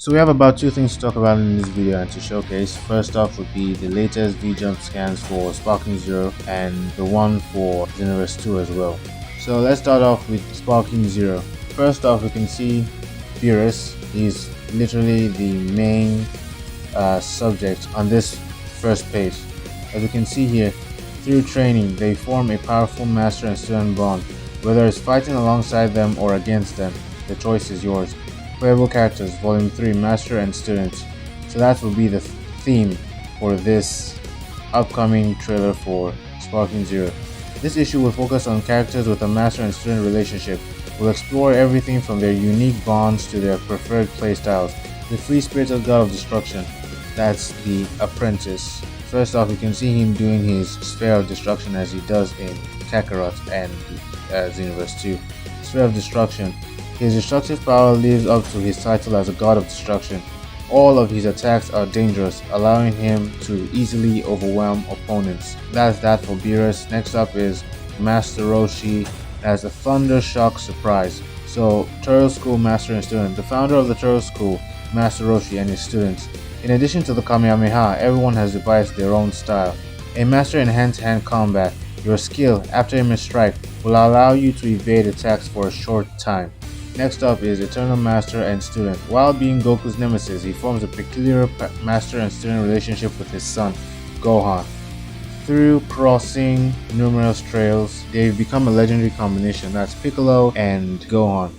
So we have about two things to talk about in this video and to showcase. First off would be the latest vjump scans for Sparking Zero and the one for Xenoverse 2 as well. So let's start off with Sparking Zero. First off, we can see Beerus. He's literally the main subject on this first page. As you can see here, through training, they form a powerful master and student bond. Whether it's fighting alongside them or against them, the choice is yours. Playable characters, Volume 3, Master and Students. So that will be the theme for this upcoming trailer for Sparking Zero. This issue will focus on characters with a master and student relationship. We'll explore everything from their unique bonds to their preferred playstyles. The free-spirited god of destruction, that's the apprentice. First off, you can see him doing his sphere of destruction as he does in Kakarot and Xenoverse 2. Sphere of destruction. His destructive power lives up to his title as a god of destruction. All of his attacks are dangerous, allowing him to easily overwhelm opponents. That's that for Beerus. Next up is Master Roshi as a Thunder Shock Surprise. So, Turtle School Master and Student. The founder of the Turtle School, Master Roshi, and his students. In addition to the Kamehameha, everyone has devised their own style. A master in hand-to-hand combat. Your skill, after a misstrike, will allow you to evade attacks for a short time. Next up is Eternal Master and Student. While being Goku's nemesis, he forms a peculiar master and student relationship with his son, Gohan. Through crossing numerous trails, they've become a legendary combination. That's Piccolo and Gohan.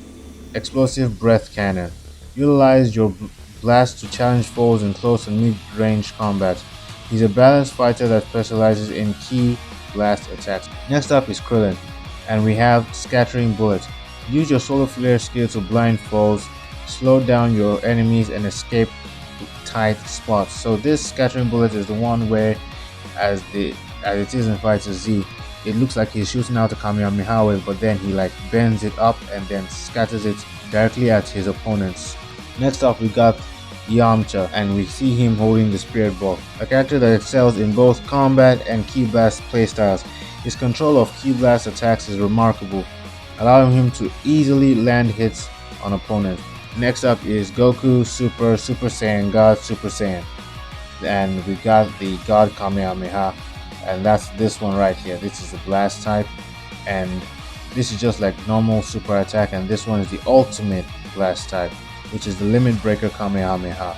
Explosive Breath Cannon. Utilize your blast to challenge foes in close and mid-range combat. He's a balanced fighter that specializes in key blast attacks. Next up is Krillin, and we have Scattering Bullet. Use your Solar Flare skill to blind foes, slow down your enemies, and escape tight spots. So this Scattering Bullet is the one where, as it is in Fighter Z, it looks like he's shooting out a Kamehameha wave, but then he like bends it up and then scatters it directly at his opponents. Next up we got Yamcha, and we see him holding the Spirit Ball, a character that excels in both combat and Ki Blast playstyles. His control of Ki Blast attacks is remarkable, allowing him to easily land hits on opponents. Next up is Goku Super Saiyan God Super Saiyan, and we got the God Kamehameha, and that's this one right here. This is the blast type, and this is just like normal super attack, and this one is the ultimate blast type, which is the Limit Breaker Kamehameha.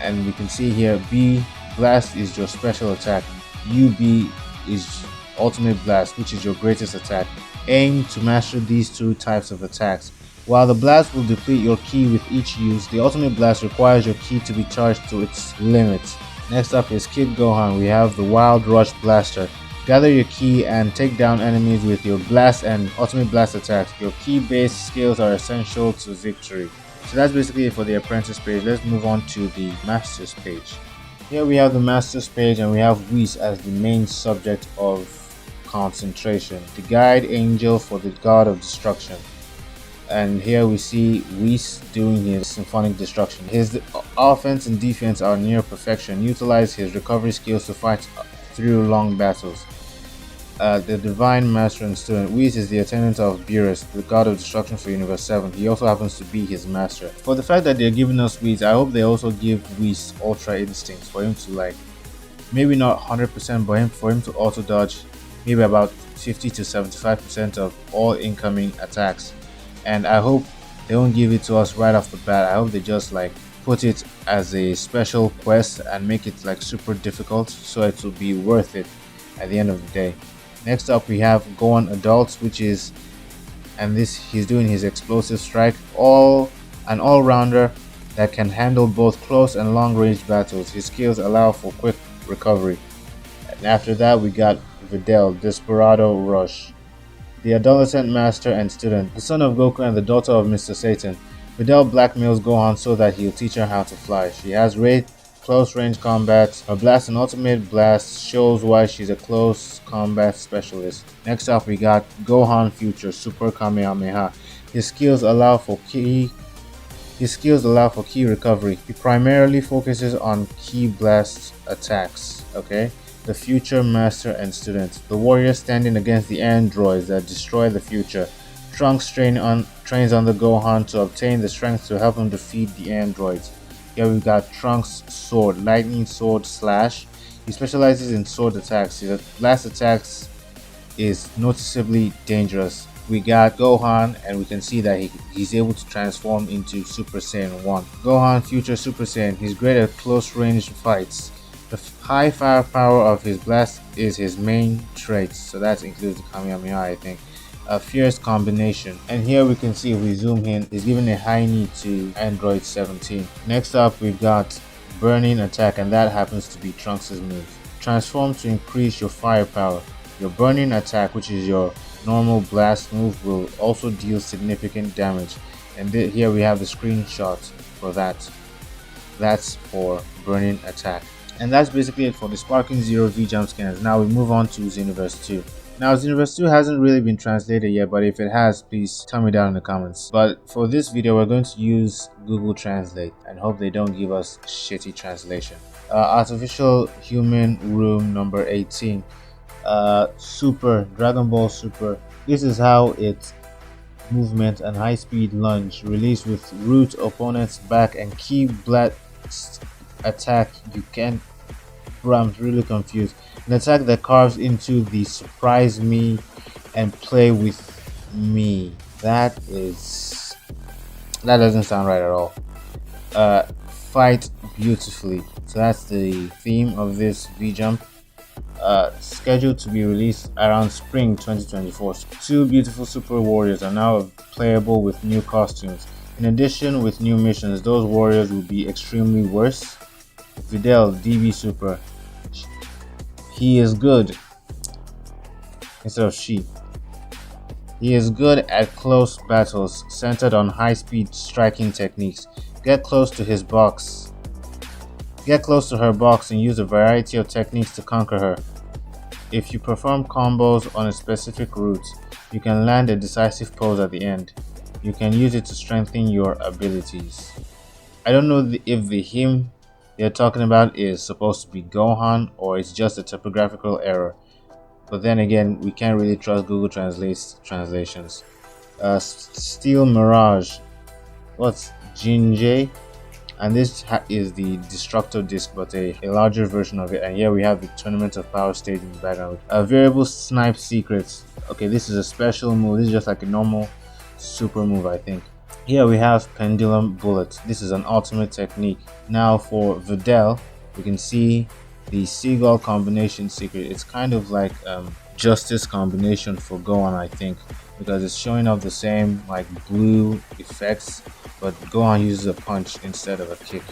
And we can see here, B Blast is your special attack, UB is Ultimate Blast, which is your greatest attack. Aim to master these two types of attacks. While the blast will deplete your ki with each use, the ultimate blast requires your ki to be charged to its limits. Next up is Kid Gohan. We have the Wild Rush Blaster. Gather your ki and take down enemies with your blast and ultimate blast attacks. Your ki based skills are essential to victory. So that's basically it for the apprentice page. Let's move on to the masters page. Here we have the masters page, and we have Whis as the main subject of concentration, the guide angel for the god of destruction. And here we see Whis doing his symphonic destruction. His offense and defense are near perfection. Utilize his recovery skills to fight through long battles. The divine master and student. Whis is the attendant of Beerus, the god of destruction for Universe 7. He also happens to be his master. For the fact that they're giving us Whis, I hope they also give Whis Ultra Instincts for him to, like, maybe not 100%, but for him to auto dodge maybe about 50 to 75% of all incoming attacks. And I hope they don't give it to us right off the bat. I hope they just like put it as a special quest and make it like super difficult, so it will be worth it at the end of the day. Next up we have Gohan Adults, which is, and this, he's doing his explosive strike, an all-rounder that can handle both close and long-range battles. His skills allow for quick recovery. And after that we got Videl, Desperado Rush, the adolescent master and student, the son of Goku and the daughter of Mr. Satan. Videl blackmails Gohan so that he'll teach her how to fly. She has great close range combat. Her blast and ultimate blast shows why she's a close combat specialist. Next up we got Gohan Future Super Kamehameha. His skills allow for ki recovery. He primarily focuses on ki blast attacks. Okay. The future master and student, the warrior standing against the androids that destroy the future. Trunks trains on the Gohan to obtain the strength to help him defeat the androids. Here we got Trunks' sword, Lightning Sword Slash. He specializes in sword attacks. His blast attacks is noticeably dangerous. We got Gohan, and we can see that he's able to transform into Super Saiyan 1. Gohan Future Super Saiyan, he's great at close range fights. The high firepower of his blast is his main trait, so that includes the Kamehameha, I think. A fierce combination, and here we can see if we zoom in, he's giving a high knee to Android 17. Next up we've got Burning Attack, and that happens to be Trunks' move. Transform to increase your firepower. Your Burning Attack, which is your normal blast move, will also deal significant damage, and here we have the screenshot for that. That's for Burning Attack. And that's basically it for the Sparking Zero vjump scans. Now we move on to Xenoverse 2. Now Xenoverse 2 hasn't really been translated yet, but if it has, please tell me down in the comments. But for this video we're going to use Google Translate and hope they don't give us shitty translation. Artificial Human Room number 18. Super Dragon Ball Super. This is how its movement and high-speed lunge release with root opponent's back and key blast attack. You can, bro, I'm really confused. An attack that carves into the surprise me and play with me. That doesn't sound right at all. Fight beautifully. So that's the theme of this vjump. Scheduled to be released around spring 2024. Two beautiful super warriors are now playable with new costumes. In addition, with new missions, those warriors will be extremely worse. Videl DB Super. He is good. Instead of she. He is good at close battles centered on high-speed striking techniques. Get close to his box. Get close to her box and use a variety of techniques to conquer her. If you perform combos on a specific route, you can land a decisive pose at the end. You can use it to strengthen your abilities. I don't know if the him they're talking about is supposed to be Gohan or it's just a typographical error. But then again, we can't really trust Google translations. Steel Mirage. What's Jinjay? And this is the Destructo disc, but a larger version of it. And here we have the Tournament of Power stage in the background. Variable Snipe Secrets. Okay, this is a special move. This is just like a normal super move, I think. Here we have Pendulum Bullet. This is an ultimate technique. Now for Videl, we can see the Seagull combination secret. It's kind of like Justice combination for Gohan, I think, because it's showing off the same like blue effects, but Gohan uses a punch instead of a kick.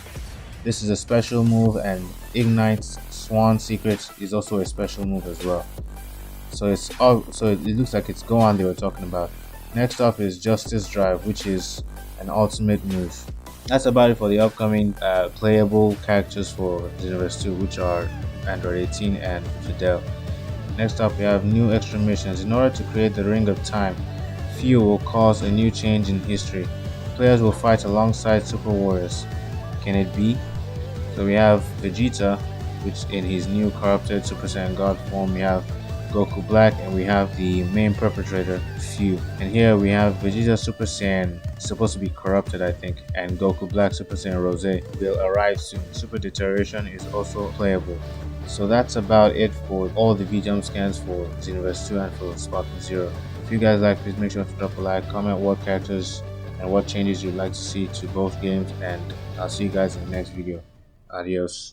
This is a special move, and Ignite's Swan Secret is also a special move as well. So it looks like it's Gohan they were talking about. Next up is Justice Drive, which is an ultimate move. That's about it for the upcoming playable characters for Xenoverse 2, which are Android 18 and Fidel. Next up, we have new extra missions. In order to create the Ring of Time, few will cause a new change in history. Players will fight alongside Super Warriors. Can it be? So we have Vegeta, which in his new corrupted Super Saiyan God form, we have Goku Black, and we have the main perpetrator, Few. And here we have Vegeta Super Saiyan, supposed to be corrupted, I think, and Goku Black Super Saiyan Rose will arrive soon. Super Deterioration is also playable. So that's about it for all the vjump scans for Xenoverse 2 and for Sparking Zero. If you guys like, please make sure to drop a like, comment what characters and what changes you'd like to see to both games, and I'll see you guys in the next video. Adios.